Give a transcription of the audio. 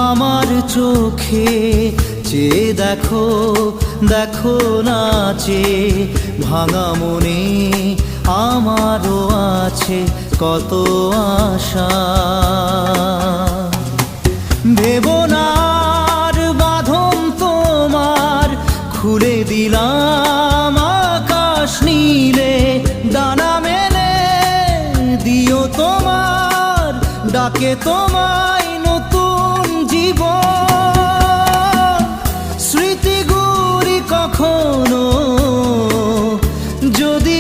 আমার চোখে চেয়ে দেখো, দেখো নাচে ভাঙা মনে আমারও আছে কত আশা। ভেবো না আর বাঁধন তোমার, খুলে দিলাম আকাশ নীলে, ডানা মেলে দিও তোমার ডাকে তোমায় নতুন জীবন। স্মৃতিগুলি কখনো যদি